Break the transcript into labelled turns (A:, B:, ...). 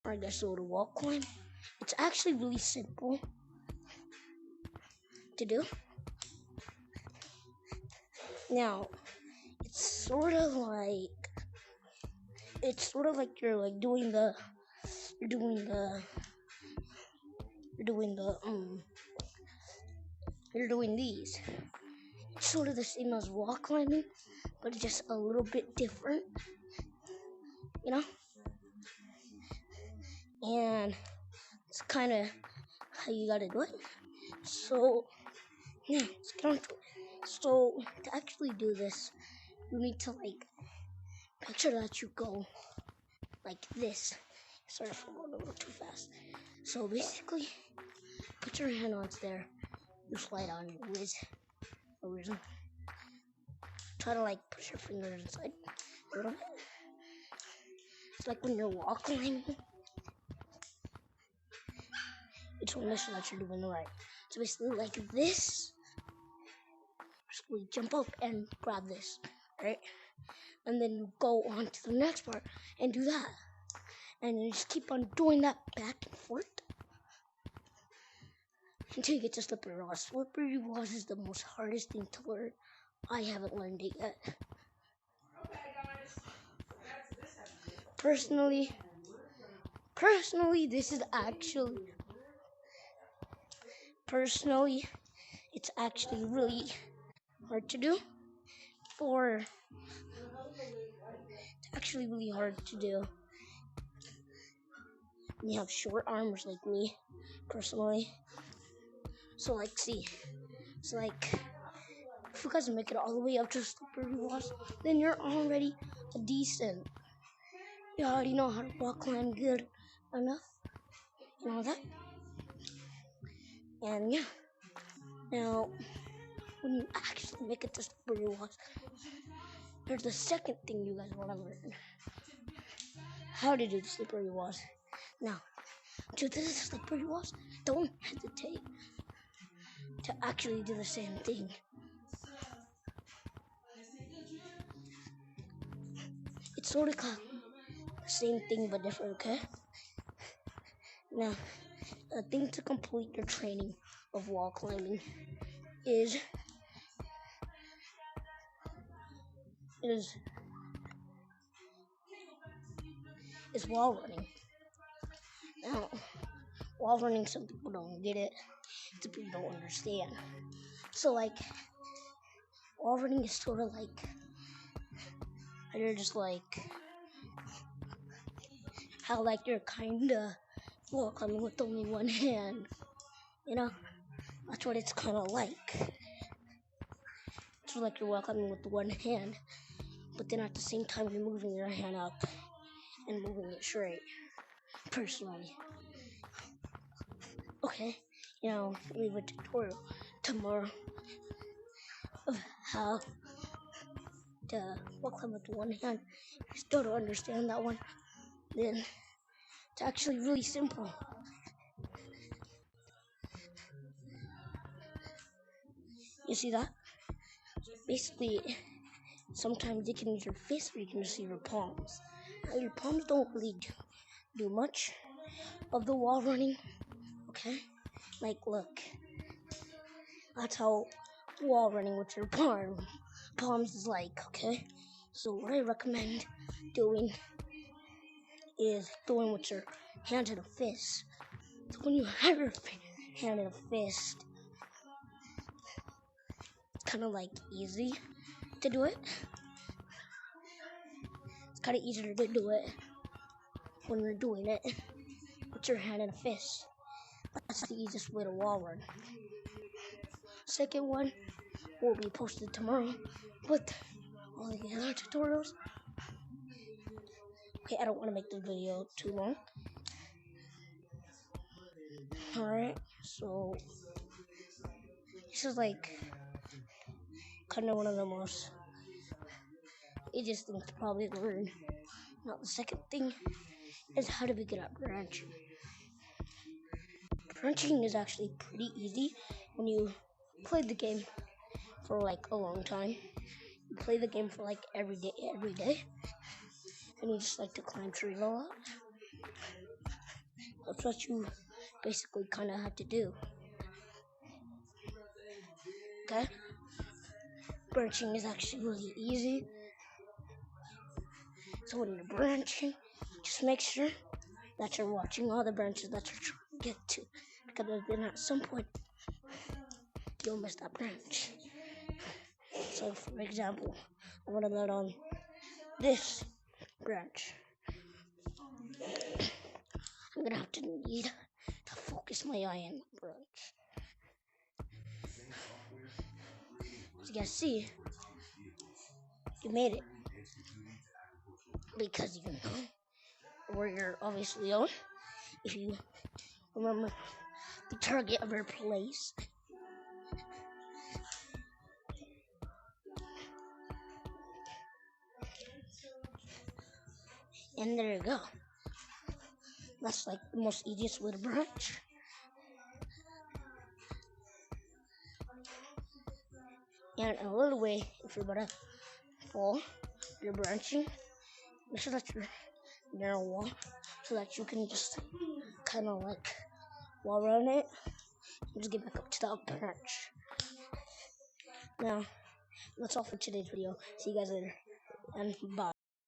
A: Alright guys, so the wall climb, it's actually really simple to do. Now, it's sort of like you're like doing these. It's sort of the same as wall climbing, but just a little bit different, you know? And it's kind of how you gotta do it. So, yeah, let's get on to it. So, to actually do this, you need to like picture that you go like this. Sorry if I'm going a little too fast. So basically, put your hand on there. You slide on your whiz. Try to like push your fingers inside a little bit. It's like when you're wall climbing. You just want to make sure that you're doing it right. So basically like this. Basically jump up and grab this, right? And then you go on to the next part and do that. And you just keep on doing that back and forth until you get to slippery walls. Slippery walls is the most hardest thing to learn. I haven't learned it yet. Personally, it's actually really hard to do. You have short arms like me, personally. So like, see, it's like, if you guys make it all the way up to slippery walls, then you're already a decent. You already know how to wall climb good enough. You know that? And yeah. Now, when you actually make it to slippery walls, there's the second thing you guys want to learn. How to do the slippery walls. Now, to do the slippery walls, don't hesitate to actually do the same thing. It's sort of the same thing but different, okay? Now, the thing to complete your training of wall climbing is wall running. Now, wall running, some people don't get it, some people don't understand. So like, wall running is sort of like, you're just like, how like you're kinda wall climbing with only one hand, you know? That's what it's kind of like. It's like you're wall climbing with one hand, but then at the same time you're moving your hand up and moving it straight, personally. Okay, leave a tutorial tomorrow of how to wall climb with one hand. If you still don't understand that one, then it's actually really simple. You see that? Basically, sometimes you can use your fist or you can just use your palms. Now, your palms don't really do much of the wall running, okay? Like, look. That's how wall running with your palms is like, okay? So what I recommend doing is doing with your hand in a fist. So when you have your hand in a fist, it's kind of like easy to do it. It's kind of easier to do it when you're doing it with your hand in a fist. That's the easiest way to wall run. Second one will be posted tomorrow with all the other tutorials. Okay, I don't want to make this video too long. Alright, so this is like kind of one of the most easiest things to probably learn. Now the second thing is how to be good at branching. Branching is actually pretty easy when you play the game for like a long time. You play the game for like every day, and you just like to climb trees a lot. That's what you basically kind of have to do. Okay? Branching is actually really easy. So when you're branching, just make sure that you're watching all the branches that you're trying to get to. Because then at some point, you'll miss that branch. So for example, I want to land on this branch. I'm going to have to need to focus my eye on the branch. As you guys see, you made it. Because you know where you're obviously on. If you remember the target of your place. And there you go. That's like the most easiest way to branch. And a little way, if you're gonna fall, you're branching, make sure that you're near a wall so that you can just kind of like wall around it and just get back up to the branch. Now, that's all for today's video. See you guys later, and bye.